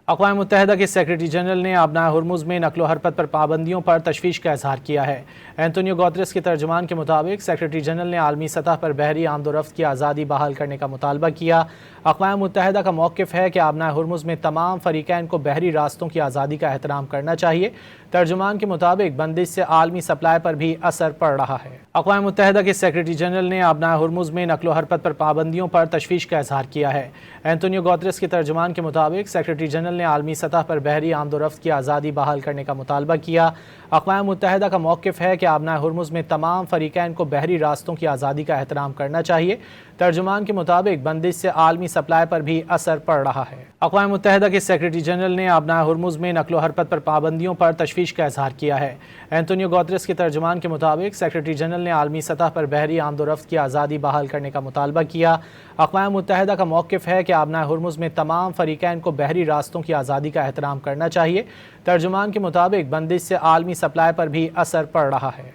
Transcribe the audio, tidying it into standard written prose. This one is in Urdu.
اقوام متحدہ کے سیکرٹری جنرل نے آبنائے ہرمز میں نقل و حرکت پر پابندیوں پر تشویش کا اظہار کیا ہے۔ اینٹونیو گوتریس کے ترجمان کے مطابق سیکرٹری جنرل نے عالمی سطح پر بحری آمد و رفت کی آزادی بحال کرنے کا مطالبہ کیا۔ اقوام متحدہ کا موقف ہے کہ آبنائے ہرمز میں تمام فریقین کو بحری راستوں کی آزادی کا احترام کرنا چاہیے۔ ترجمان کے مطابق بندش سے عالمی سپلائی پر بھی اثر پڑ رہا ہے۔ اقوام متحدہ کے سیکرٹری جنرل نے آبنائے ہرمز میں نقل و حرکت پر پابندیوں پر تشویش کا اظہار کیا ہے۔ اینٹونیو گوتریس کے ترجمان کے مطابق سیکرٹری جنرل نے عالمی سطح پر بحری آمد و رفت کی آزادی بحال کرنے کا مطالبہ کیا۔ اقوام متحدہ کا موقف ہے کہ آبنائے ہرمز میں تمام فریقین کو بحری راستوں کی آزادی کا احترام کرنا چاہیے۔ ترجمان کے مطابق بندش سے عالمی سپلائی پر بھی اثر پڑ رہا ہے۔ اقوام متحدہ کے سیکرٹری جنرل نے آبنائے ہرمز میں نقل و حرکت پر پابندیوں پر تشویش کا اظہار کیا ہے۔ اینٹونیو گوتریس کے ترجمان کے مطابق سیکرٹری جنرل نے عالمی سطح پر بحری آمد و رفت کی آزادی بحال کرنے کا مطالبہ کیا۔ اقوام متحدہ کا موقف ہے کہ آبنائے ہرمز میں تمام فریقین کو بحری راستوں کی آزادی کا احترام کرنا چاہیے۔ ترجمان کے مطابق بندش سے عالمی سپلائی پر بھی اثر پڑ رہا ہے۔